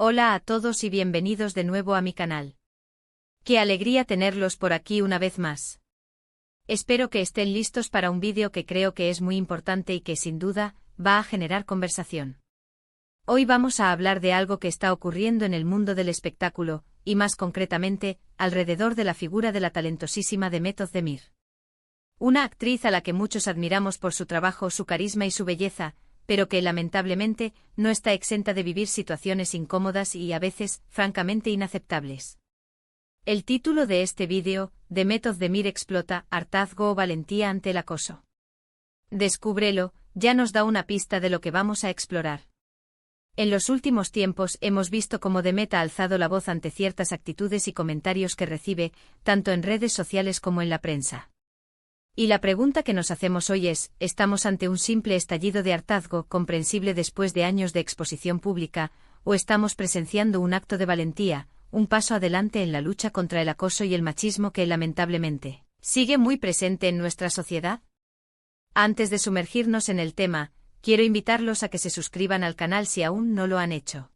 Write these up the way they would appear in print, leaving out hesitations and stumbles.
Hola a todos y bienvenidos de nuevo a mi canal. Qué alegría tenerlos por aquí una vez más. Espero que estén listos para un vídeo que creo que es muy importante y que sin duda va a generar conversación. Hoy vamos a hablar de algo que está ocurriendo en el mundo del espectáculo, y más concretamente, alrededor de la figura de la talentosísima Demet Özdemir. Una actriz a la que muchos admiramos por su trabajo, su carisma y su belleza, pero que lamentablemente no está exenta de vivir situaciones incómodas y a veces, francamente inaceptables. El título de este vídeo, Demet Özdemir explota, hartazgo o valentía ante el acoso. Descúbrelo, ya nos da una pista de lo que vamos a explorar. En los últimos tiempos hemos visto cómo Demet ha alzado la voz ante ciertas actitudes y comentarios que recibe, tanto en redes sociales como en la prensa. Y la pregunta que nos hacemos hoy es, ¿estamos ante un simple estallido de hartazgo comprensible después de años de exposición pública, o estamos presenciando un acto de valentía, un paso adelante en la lucha contra el acoso y el machismo que lamentablemente sigue muy presente en nuestra sociedad? Antes de sumergirnos en el tema, quiero invitarlos a que se suscriban al canal si aún no lo han hecho.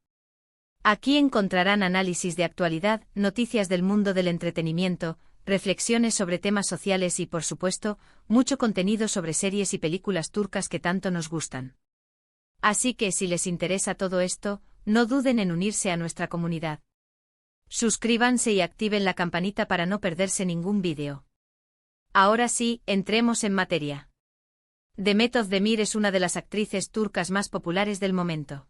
Aquí encontrarán análisis de actualidad, noticias del mundo del entretenimiento, reflexiones sobre temas sociales y, por supuesto, mucho contenido sobre series y películas turcas que tanto nos gustan. Así que si les interesa todo esto, no duden en unirse a nuestra comunidad. Suscríbanse y activen la campanita para no perderse ningún vídeo. Ahora sí, entremos en materia. Demet Özdemir es una de las actrices turcas más populares del momento.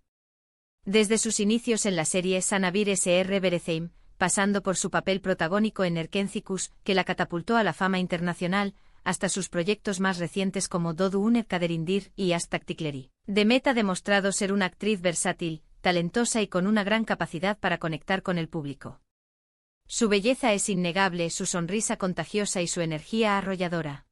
Desde sus inicios en la serie Sana Bir Sr. Bereceğim, pasando por su papel protagónico en Erkencikus, que la catapultó a la fama internacional, hasta sus proyectos más recientes como Doğdu Uner Kaderindir y Aşk Taktikleri. Demet ha demostrado ser una actriz versátil, talentosa y con una gran capacidad para conectar con el público. Su belleza es innegable, su sonrisa contagiosa y su energía arrolladora.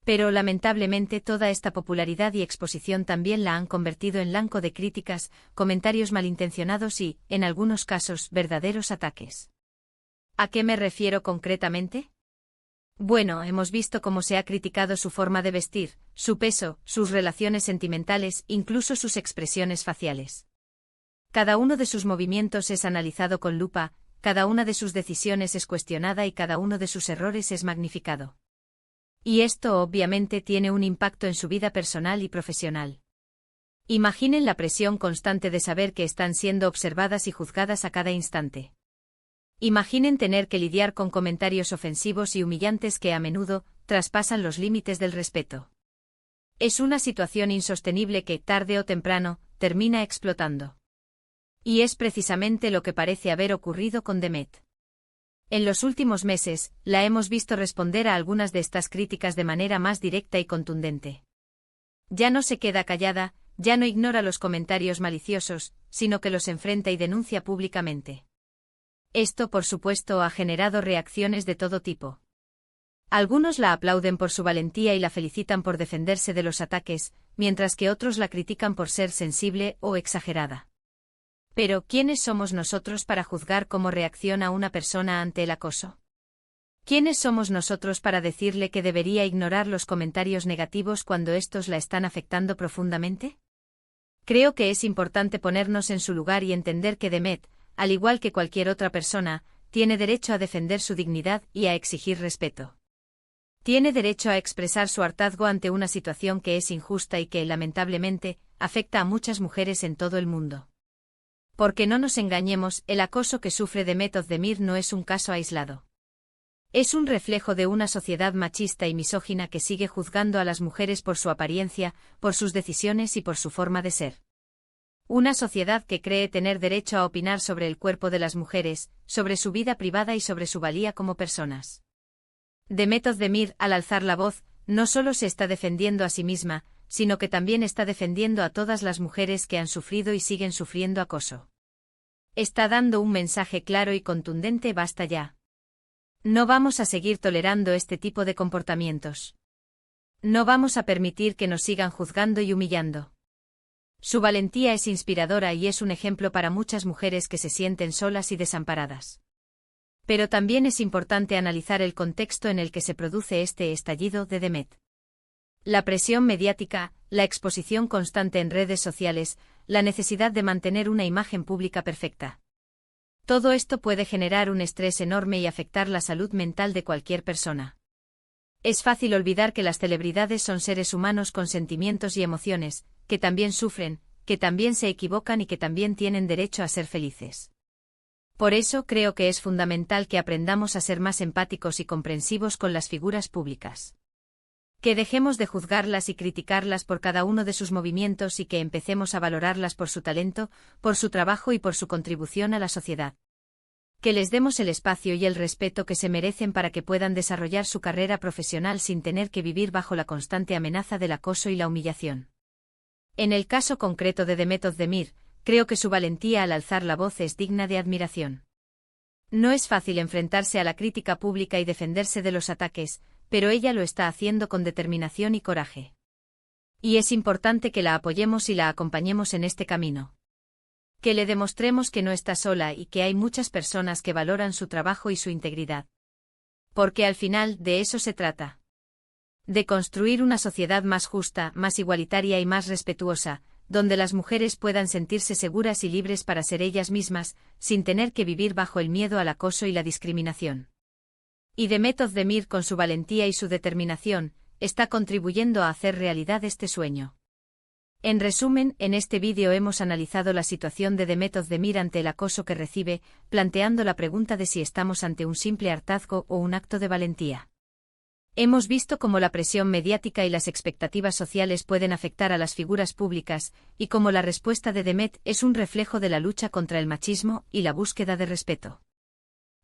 Pero lamentablemente toda esta popularidad y exposición también la han convertido en blanco de críticas, comentarios malintencionados y, en algunos casos, verdaderos ataques. ¿A qué me refiero concretamente? Bueno, hemos visto cómo se ha criticado su forma de vestir, su peso, sus relaciones sentimentales, incluso sus expresiones faciales. Cada uno de sus movimientos es analizado con lupa, cada una de sus decisiones es cuestionada y cada uno de sus errores es magnificado. Y esto obviamente tiene un impacto en su vida personal y profesional. Imaginen la presión constante de saber que están siendo observadas y juzgadas a cada instante. Imaginen tener que lidiar con comentarios ofensivos y humillantes que a menudo traspasan los límites del respeto. Es una situación insostenible que, tarde o temprano, termina explotando. Y es precisamente lo que parece haber ocurrido con Demet. En los últimos meses, la hemos visto responder a algunas de estas críticas de manera más directa y contundente. Ya no se queda callada, ya no ignora los comentarios maliciosos, sino que los enfrenta y denuncia públicamente. Esto, por supuesto, ha generado reacciones de todo tipo. Algunos la aplauden por su valentía y la felicitan por defenderse de los ataques, mientras que otros la critican por ser sensible o exagerada. Pero, ¿quiénes somos nosotros para juzgar cómo reacciona una persona ante el acoso? ¿Quiénes somos nosotros para decirle que debería ignorar los comentarios negativos cuando estos la están afectando profundamente? Creo que es importante ponernos en su lugar y entender que Demet, al igual que cualquier otra persona, tiene derecho a defender su dignidad y a exigir respeto. Tiene derecho a expresar su hartazgo ante una situación que es injusta y que, lamentablemente, afecta a muchas mujeres en todo el mundo. Porque no nos engañemos, el acoso que sufre Demet Özdemir no es un caso aislado. Es un reflejo de una sociedad machista y misógina que sigue juzgando a las mujeres por su apariencia, por sus decisiones y por su forma de ser. Una sociedad que cree tener derecho a opinar sobre el cuerpo de las mujeres, sobre su vida privada y sobre su valía como personas. Demet Özdemir, al alzar la voz, no solo se está defendiendo a sí misma, sino que también está defendiendo a todas las mujeres que han sufrido y siguen sufriendo acoso. Está dando un mensaje claro y contundente: basta ya. No vamos a seguir tolerando este tipo de comportamientos. No vamos a permitir que nos sigan juzgando y humillando. Su valentía es inspiradora y es un ejemplo para muchas mujeres que se sienten solas y desamparadas. Pero también es importante analizar el contexto en el que se produce este estallido de Demet. La presión mediática, la exposición constante en redes sociales, la necesidad de mantener una imagen pública perfecta. Todo esto puede generar un estrés enorme y afectar la salud mental de cualquier persona. Es fácil olvidar que las celebridades son seres humanos con sentimientos y emociones, que también sufren, que también se equivocan y que también tienen derecho a ser felices. Por eso creo que es fundamental que aprendamos a ser más empáticos y comprensivos con las figuras públicas. Que dejemos de juzgarlas y criticarlas por cada uno de sus movimientos y que empecemos a valorarlas por su talento, por su trabajo y por su contribución a la sociedad. Que les demos el espacio y el respeto que se merecen para que puedan desarrollar su carrera profesional sin tener que vivir bajo la constante amenaza del acoso y la humillación. En el caso concreto de Demet Özdemir, creo que su valentía al alzar la voz es digna de admiración. No es fácil enfrentarse a la crítica pública y defenderse de los ataques, pero ella lo está haciendo con determinación y coraje. Y es importante que la apoyemos y la acompañemos en este camino. Que le demostremos que no está sola y que hay muchas personas que valoran su trabajo y su integridad. Porque al final de eso se trata. De construir una sociedad más justa, más igualitaria y más respetuosa, donde las mujeres puedan sentirse seguras y libres para ser ellas mismas, sin tener que vivir bajo el miedo al acoso y la discriminación. Y Demet Özdemir, con su valentía y su determinación, está contribuyendo a hacer realidad este sueño. En resumen, en este vídeo hemos analizado la situación de Demet Özdemir ante el acoso que recibe, planteando la pregunta de si estamos ante un simple hartazgo o un acto de valentía. Hemos visto cómo la presión mediática y las expectativas sociales pueden afectar a las figuras públicas, y cómo la respuesta de Demet es un reflejo de la lucha contra el machismo y la búsqueda de respeto.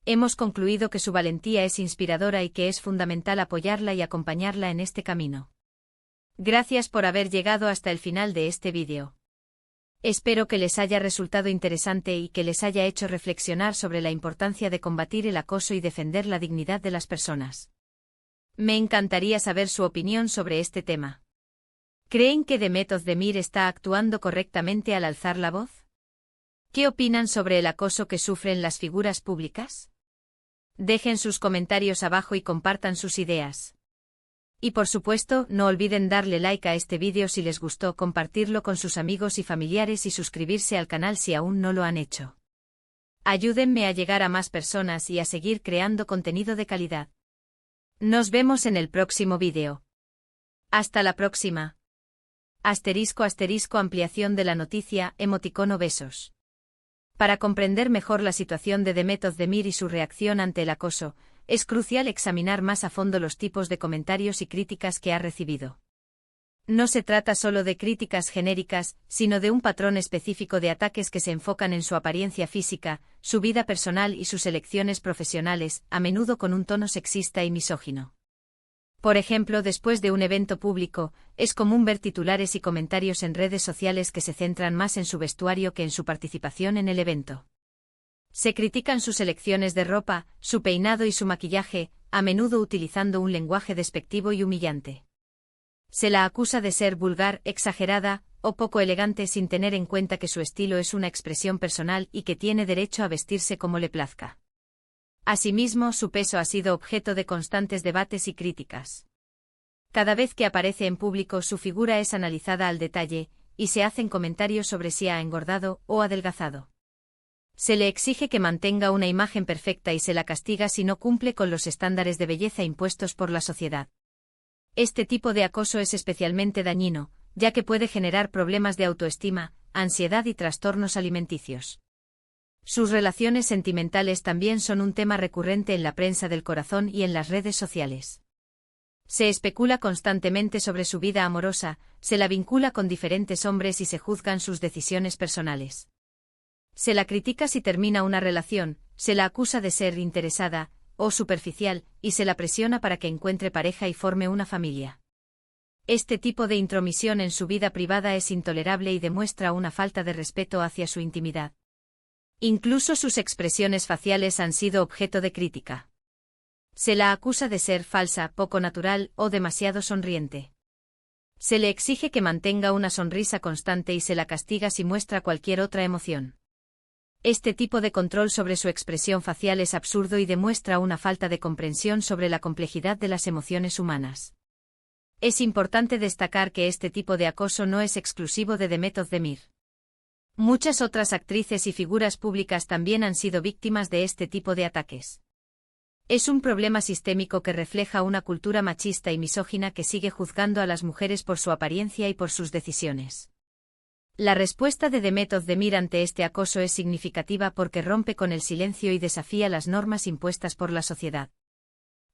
Hemos concluido que su valentía es inspiradora y que es fundamental apoyarla y acompañarla en este camino. Gracias por haber llegado hasta el final de este vídeo. Espero que les haya resultado interesante y que les haya hecho reflexionar sobre la importancia de combatir el acoso y defender la dignidad de las personas. Me encantaría saber su opinión sobre este tema. ¿Creen que Demet Özdemir está actuando correctamente al alzar la voz? ¿Qué opinan sobre el acoso que sufren las figuras públicas? Dejen sus comentarios abajo y compartan sus ideas. Y por supuesto, no olviden darle like a este vídeo si les gustó, compartirlo con sus amigos y familiares y suscribirse al canal si aún no lo han hecho. Ayúdenme a llegar a más personas y a seguir creando contenido de calidad. Nos vemos en el próximo vídeo. Hasta la próxima. *** ampliación de la noticia, emoticono besos. Para comprender mejor la situación de Demet Özdemir y su reacción ante el acoso, es crucial examinar más a fondo los tipos de comentarios y críticas que ha recibido. No se trata solo de críticas genéricas, sino de un patrón específico de ataques que se enfocan en su apariencia física, su vida personal y sus elecciones profesionales, a menudo con un tono sexista y misógino. Por ejemplo, después de un evento público, es común ver titulares y comentarios en redes sociales que se centran más en su vestuario que en su participación en el evento. Se critican sus elecciones de ropa, su peinado y su maquillaje, a menudo utilizando un lenguaje despectivo y humillante. Se la acusa de ser vulgar, exagerada, o poco elegante sin tener en cuenta que su estilo es una expresión personal y que tiene derecho a vestirse como le plazca. Asimismo, su peso ha sido objeto de constantes debates y críticas. Cada vez que aparece en público, su figura es analizada al detalle, y se hacen comentarios sobre si ha engordado o adelgazado. Se le exige que mantenga una imagen perfecta y se la castiga si no cumple con los estándares de belleza impuestos por la sociedad. Este tipo de acoso es especialmente dañino, ya que puede generar problemas de autoestima, ansiedad y trastornos alimenticios. Sus relaciones sentimentales también son un tema recurrente en la prensa del corazón y en las redes sociales. Se especula constantemente sobre su vida amorosa, se la vincula con diferentes hombres y se juzgan sus decisiones personales. Se la critica si termina una relación, se la acusa de ser interesada o superficial, y se la presiona para que encuentre pareja y forme una familia. Este tipo de intromisión en su vida privada es intolerable y demuestra una falta de respeto hacia su intimidad. Incluso sus expresiones faciales han sido objeto de crítica. Se la acusa de ser falsa, poco natural o demasiado sonriente. Se le exige que mantenga una sonrisa constante y se la castiga si muestra cualquier otra emoción. Este tipo de control sobre su expresión facial es absurdo y demuestra una falta de comprensión sobre la complejidad de las emociones humanas. Es importante destacar que este tipo de acoso no es exclusivo de Demet Özdemir. Muchas otras actrices y figuras públicas también han sido víctimas de este tipo de ataques. Es un problema sistémico que refleja una cultura machista y misógina que sigue juzgando a las mujeres por su apariencia y por sus decisiones. La respuesta de Demet Özdemir ante este acoso es significativa porque rompe con el silencio y desafía las normas impuestas por la sociedad.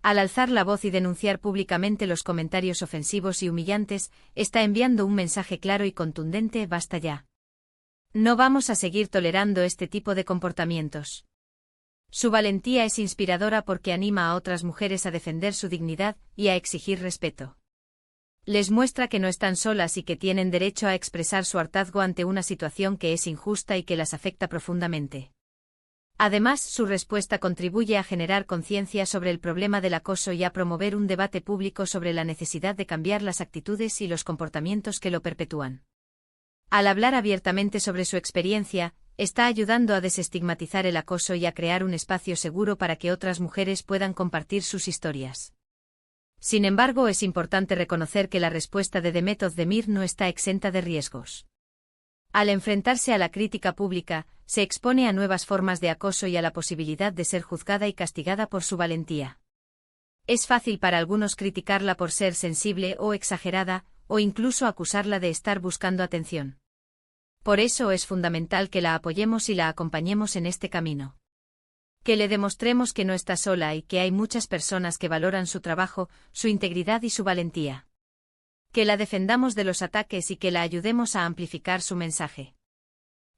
Al alzar la voz y denunciar públicamente los comentarios ofensivos y humillantes, está enviando un mensaje claro y contundente: basta ya. No vamos a seguir tolerando este tipo de comportamientos. Su valentía es inspiradora porque anima a otras mujeres a defender su dignidad y a exigir respeto. Les muestra que no están solas y que tienen derecho a expresar su hartazgo ante una situación que es injusta y que las afecta profundamente. Además, su respuesta contribuye a generar conciencia sobre el problema del acoso y a promover un debate público sobre la necesidad de cambiar las actitudes y los comportamientos que lo perpetúan. Al hablar abiertamente sobre su experiencia, está ayudando a desestigmatizar el acoso y a crear un espacio seguro para que otras mujeres puedan compartir sus historias. Sin embargo, es importante reconocer que la respuesta de Demet Özdemir no está exenta de riesgos. Al enfrentarse a la crítica pública, se expone a nuevas formas de acoso y a la posibilidad de ser juzgada y castigada por su valentía. Es fácil para algunos criticarla por ser sensible o exagerada, o incluso acusarla de estar buscando atención. Por eso es fundamental que la apoyemos y la acompañemos en este camino. Que le demostremos que no está sola y que hay muchas personas que valoran su trabajo, su integridad y su valentía. Que la defendamos de los ataques y que la ayudemos a amplificar su mensaje.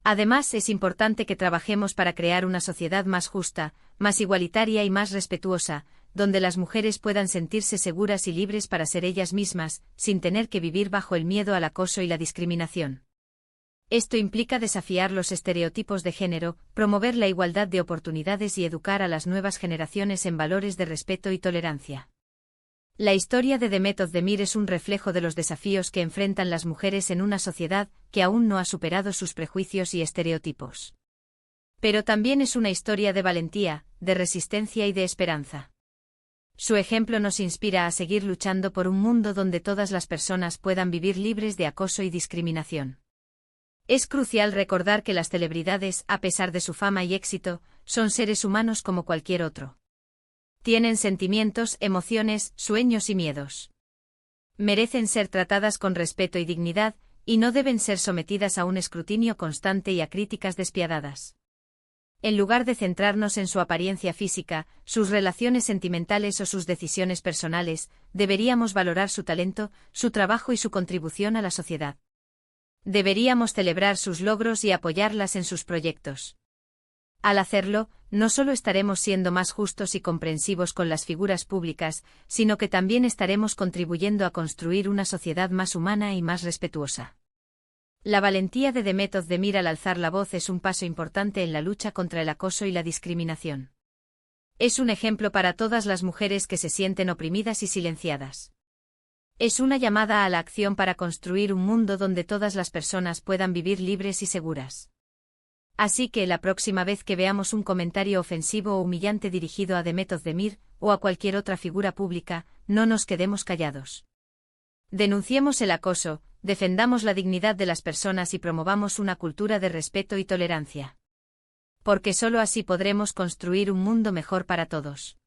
Además, es importante que trabajemos para crear una sociedad más justa, más igualitaria y más respetuosa, donde las mujeres puedan sentirse seguras y libres para ser ellas mismas, sin tener que vivir bajo el miedo al acoso y la discriminación. Esto implica desafiar los estereotipos de género, promover la igualdad de oportunidades y educar a las nuevas generaciones en valores de respeto y tolerancia. La historia de Demet Özdemir es un reflejo de los desafíos que enfrentan las mujeres en una sociedad que aún no ha superado sus prejuicios y estereotipos. Pero también es una historia de valentía, de resistencia y de esperanza. Su ejemplo nos inspira a seguir luchando por un mundo donde todas las personas puedan vivir libres de acoso y discriminación. Es crucial recordar que las celebridades, a pesar de su fama y éxito, son seres humanos como cualquier otro. Tienen sentimientos, emociones, sueños y miedos. Merecen ser tratadas con respeto y dignidad, y no deben ser sometidas a un escrutinio constante y a críticas despiadadas. En lugar de centrarnos en su apariencia física, sus relaciones sentimentales o sus decisiones personales, deberíamos valorar su talento, su trabajo y su contribución a la sociedad. Deberíamos celebrar sus logros y apoyarlas en sus proyectos. Al hacerlo, no solo estaremos siendo más justos y comprensivos con las figuras públicas, sino que también estaremos contribuyendo a construir una sociedad más humana y más respetuosa. La valentía de Demet Özdemir al alzar la voz es un paso importante en la lucha contra el acoso y la discriminación. Es un ejemplo para todas las mujeres que se sienten oprimidas y silenciadas. Es una llamada a la acción para construir un mundo donde todas las personas puedan vivir libres y seguras. Así que la próxima vez que veamos un comentario ofensivo o humillante dirigido a Demet Özdemir, o a cualquier otra figura pública, no nos quedemos callados. Denunciemos el acoso, defendamos la dignidad de las personas y promovamos una cultura de respeto y tolerancia. Porque solo así podremos construir un mundo mejor para todos.